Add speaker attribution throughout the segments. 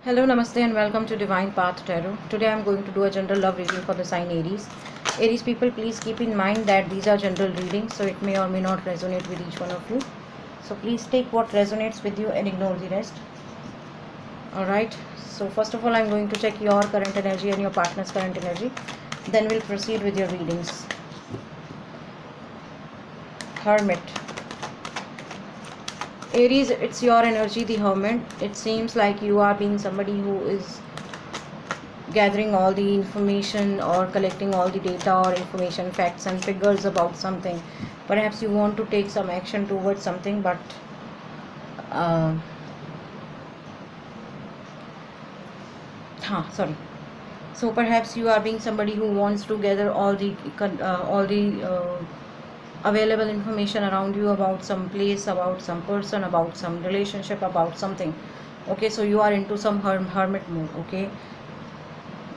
Speaker 1: Hello, Namaste, and welcome to Divine Path Tarot. Today I am going to do a general love reading for the sign Aries. Aries people, please keep in mind that these are general readings, so it may or may not resonate with each one of you. So please take what resonates with you and ignore the rest. Alright, so first of all, I am going to check your current energy and your partner's current energy. Then we'll proceed with your readings. Hermit. Aries, it's your energy, the Hermit. It seems like you are being somebody who is gathering all the information or collecting all the data or information, facts and figures about something. Perhaps you want to take some action towards something, but so perhaps you are being somebody who wants to gather all the available information around you about some place, about some person, about some relationship, about something. Okay, so you are into some hermit mode. Okay,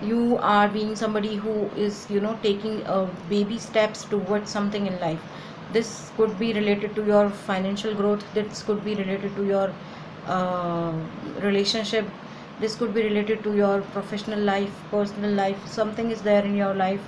Speaker 1: you are being somebody who is taking baby steps towards something in life. This could be related to your financial growth, this could be related to your relationship, this could be related to your professional life, personal life. Something is there in your life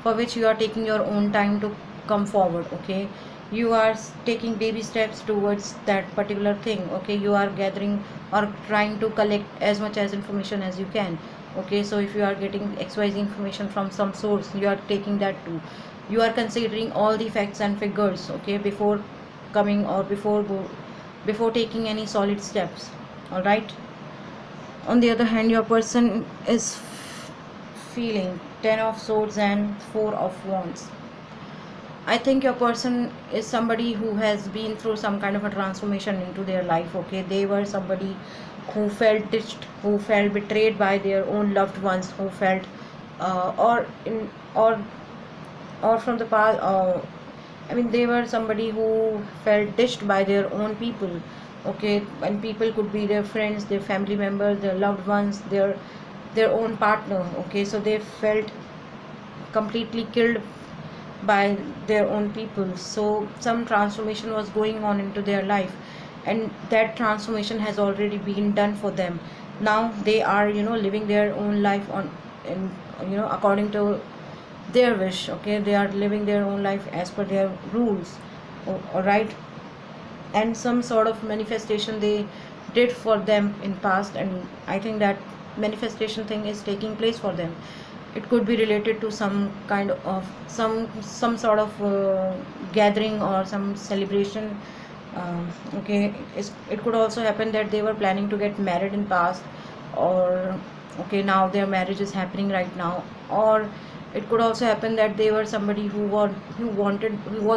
Speaker 1: for which you are taking your own time to come forward. Okay, you are taking baby steps towards that particular thing. Okay, you are gathering or trying to collect as much as information as you can. Okay, so if you are getting xyz information from some source, you are taking that too. You are considering all the facts and figures, okay, before coming or before taking any solid steps. All right. On the other hand, your person is feeling 10 of swords and 4 of wands. I think your person is somebody who has been through some kind of a transformation into their life. Okay, they were somebody who felt ditched, who felt betrayed by their own loved ones, who felt or from the past. They were somebody who felt ditched by their own people. Okay, and people could be their friends, their family members, their loved ones, their own partner. Okay, so they felt completely killed by their own people. So some transformation was going on into their life, and that transformation has already been done for them. Now they are living their own life according to their wish. Okay, they are living their own life as per their rules. All right. And some sort of manifestation they did for them in past, and I think that manifestation thing is taking place for them. It could be related to some kind of some sort of gathering or some celebration. Okay, it could also happen that they were planning to get married in past, or okay, now their marriage is happening right now. Or it could also happen that they were somebody who was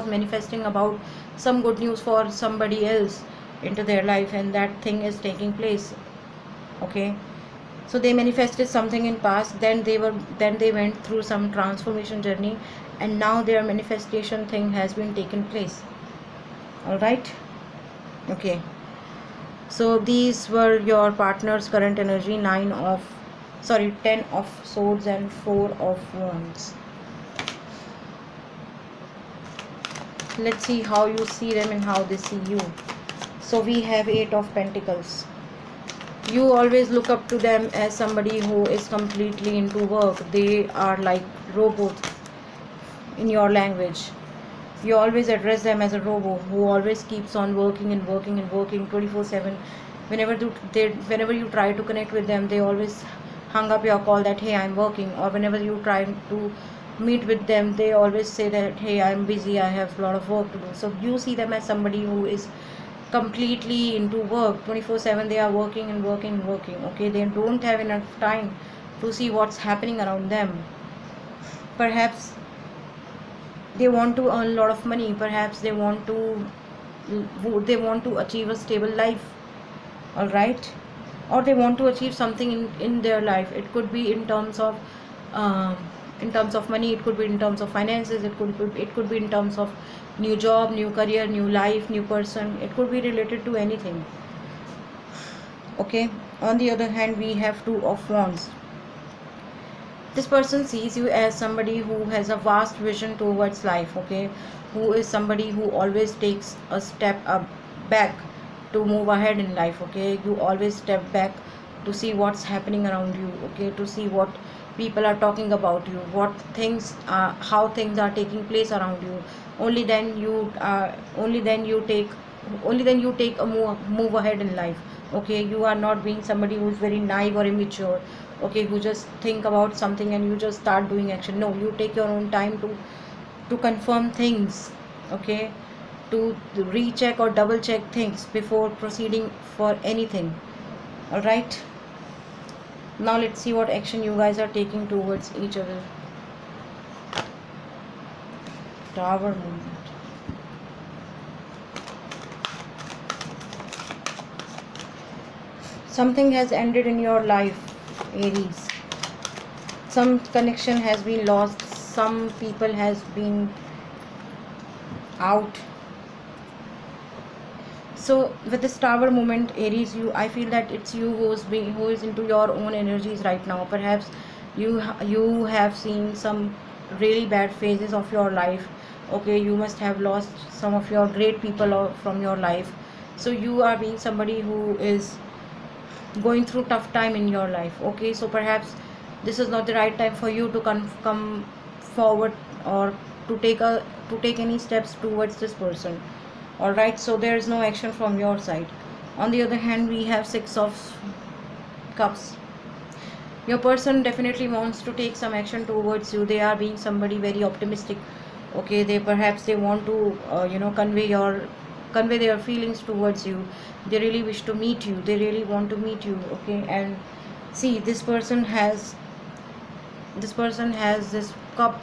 Speaker 1: manifesting about some good news for somebody else into their life, and that thing is taking place. Okay, so they manifested something in past, then they went through some transformation journey, and now their manifestation thing has been taken place. All right. Okay, so these were your partner's current energy. 10 of swords and 4 of wands. Let's see how you see them and how they see you. So we have 8 of pentacles. You always look up to them as somebody who is completely into work. They are like robots in your language. You always address them as a robot who always keeps on working and working and working 24/7. Whenever you try to connect with them, they always hung up your call that hey, I'm working. Or whenever you try to meet with them, they always say that hey, I'm busy, I have a lot of work to do. So you see them as somebody who is completely into work 24/7. They are working and working and working. Okay, they don't have enough time to see what's happening around them. Perhaps they want to earn a lot of money, perhaps they want to achieve a stable life. All right. Or they want to achieve something in their life. It could be in terms of money, it could be in terms of finances, it could be in terms of new job, new career, new life, new person. It could be related to anything. Okay, on the other hand, we have 2 of wands. This person sees you as somebody who has a vast vision towards life. Okay, who is somebody who always takes a step back to move ahead in life. Okay, you always step back to see what's happening around you, okay, to see what people are talking about you, what things how things are taking place around you. Only then you only then you take only then you take a move ahead in life. Okay, you are not being somebody who's very naive or immature, okay, who just think about something and you just start doing action. No, you take your own time to confirm things, okay, to recheck or double check things before proceeding for anything. All right, now let's see what action you guys are taking towards each other. Tower movement. Something has ended in your life, Aries. Some connection has been lost, some people has been out. So with this tower movement, Aries, I feel that it's you who is into your own energies right now. Perhaps you have seen some really bad phases of your life. Okay, you must have lost some of your great people from your life. So you are being somebody who is going through tough time in your life. Okay, so perhaps this is not the right time for you to come forward or to take any steps towards this person. All right, so there is no action from your side. On the other hand, we have Six of Cups. Your person definitely wants to take some action towards you. They are being somebody very optimistic. Okay, they want to convey their feelings towards you. They really wish to meet you, they really want to meet you. Okay, and see, this person has this cup,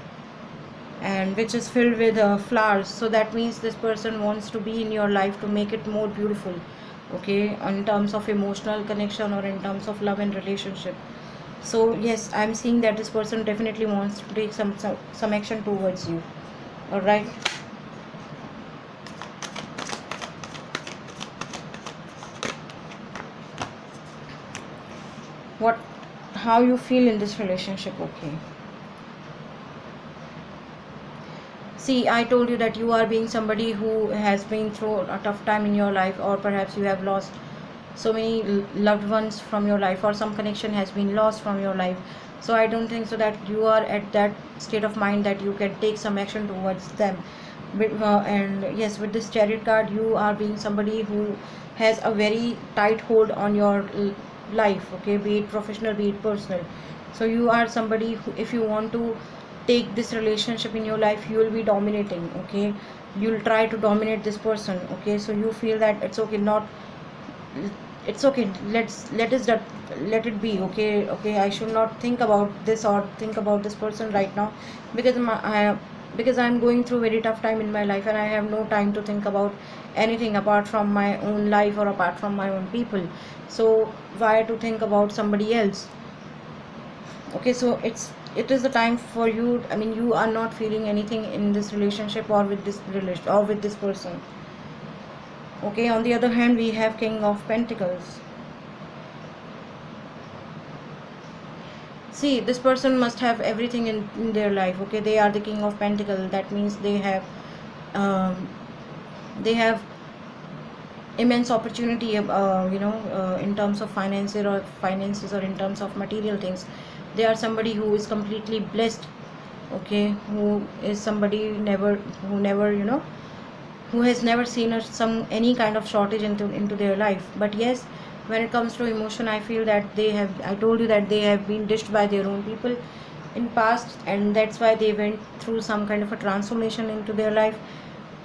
Speaker 1: and which is filled with flowers. So that means this person wants to be in your life to make it more beautiful, okay, in terms of emotional connection or in terms of love and relationship. So yes, I'm seeing that this person definitely wants to take some action towards you. All right, what how you feel in this relationship? Okay, see, I told you that you are being somebody who has been through a tough time in your life, or perhaps you have lost so many loved ones from your life, or some connection has been lost from your life. So I don't think so that you are at that state of mind that you can take some action towards them. And yes, with this Chariot card, you are being somebody who has a very tight hold on your life, okay, be it professional, be it personal. So you are somebody who, if you want to take this relationship in your life, you will be dominating, okay, you'll try to dominate this person. Okay, so you feel that it's okay, not it's okay, let it be. Okay, okay, I should not think about this or think about this person right now, because because I'm going through very tough time in my life, and I have no time to think about anything apart from my own life or apart from my own people. So why to think about somebody else? Okay, so it is the time for you. I mean, you are not feeling anything in this relationship or with this relation or with this person. Okay, on the other hand, we have King of Pentacles. See, this person must have everything in their life. Okay, they are the King of Pentacles. That means they have immense opportunity, in terms of finances or in terms of material things. They are somebody who is completely blessed. Okay, who is somebody who never, who has never seen any kind of shortage into their life. But yes, when it comes to emotion, I feel that I told you that they have been dished by their own people in past, and that's why they went through some kind of a transformation into their life.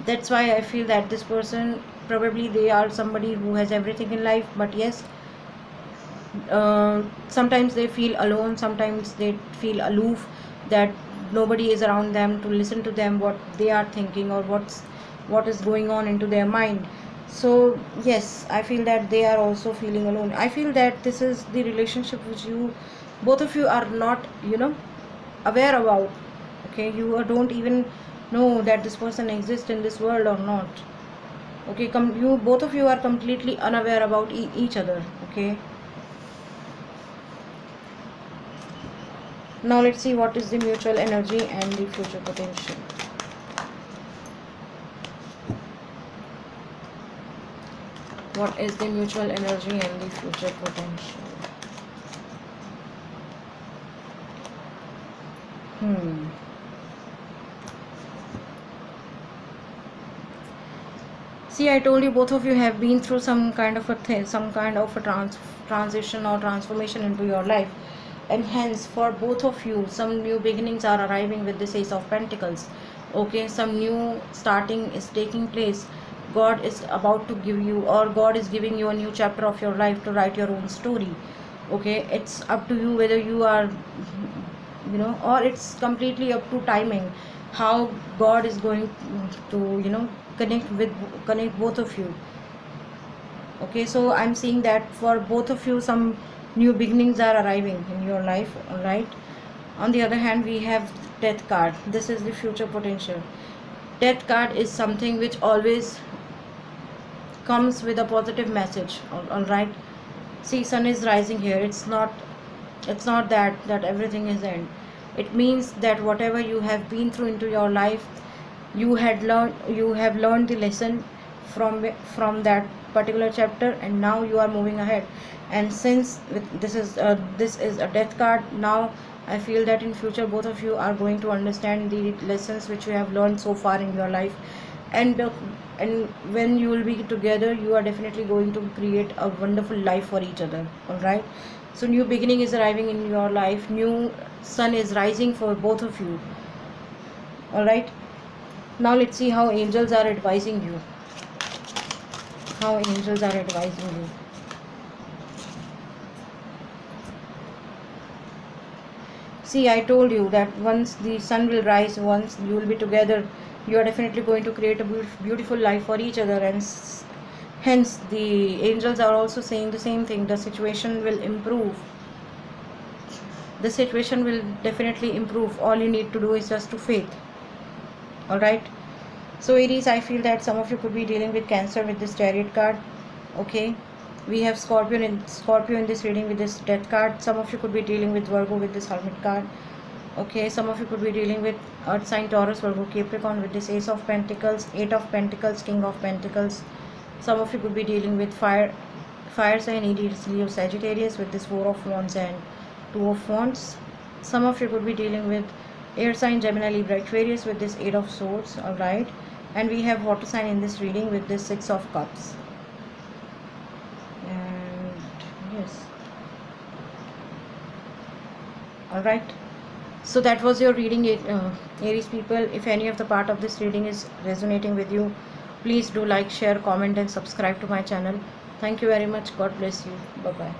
Speaker 1: That's why I feel that this person, probably they are somebody who has everything in life, but yes, sometimes they feel alone, sometimes they feel aloof, that nobody is around them to listen to them, what they are thinking, or what is going on into their mind. So yes, I feel that they are also feeling alone. I feel that this is the relationship which both of you are not, aware about. Okay, you don't even know that this person exists in this world or not. Okay, you both of you are completely unaware about each other. Okay, now let's see what is the mutual energy and the future potential. What is the mutual energy and the future potential? Hmm. See, I told you both of you have been through some kind of a thing, some kind of a transition or transformation into your life, and hence for both of you, some new beginnings are arriving with this Ace of Pentacles. Okay, some new starting is taking place. God is about to give you, or God is giving you a new chapter of your life to write your own story. Okay, it's up to you whether you are, or it's completely up to timing, how God is going to, connect both of you. Okay, so I'm seeing that for both of you some new beginnings are arriving in your life. All right, on the other hand, we have Death card. This is the future potential. Death card is something which always comes with a positive message. All right, see, sun is rising here. It's not that everything is end. It means that whatever you have been through into your life, you have learned the lesson from that particular chapter, and now you are moving ahead. And since this is a death card, now I feel that in future both of you are going to understand the lessons which you have learned so far in your life. And uh, and when you will be together, you are definitely going to create a wonderful life for each other. All right, so new beginning is arriving in your life, new sun is rising for both of you. All right, now let's see how angels are advising you. How angels are advising you. See, I told you that once the sun will rise, once you will be together, you are definitely going to create a beautiful life for each other. And hence, the angels are also saying the same thing. The situation will improve. The situation will definitely improve. All you need to do is just to faith. All right. So Aries, I feel that some of you could be dealing with Cancer with this Chariot card. Okay, we have Scorpio in this reading with this Death card. Some of you could be dealing with Virgo with this Hermit card. Okay, some of you could be dealing with Earth sign Taurus, Virgo, Capricorn with this Ace of Pentacles, Eight of Pentacles, King of Pentacles. Some of you could be dealing with fire sign Aries, Leo, Sagittarius with this Four of Wands and Two of Wands. Some of you could be dealing with air sign Gemini, Libra, Aquarius with this Eight of Swords. All right, and we have water sign in this reading with this Six of Cups. And yes, all right, so that was your reading, Aries people. If any of the part of this reading is resonating with you, please do like, share, comment and subscribe to my channel. Thank you very much. God bless you. Bye bye.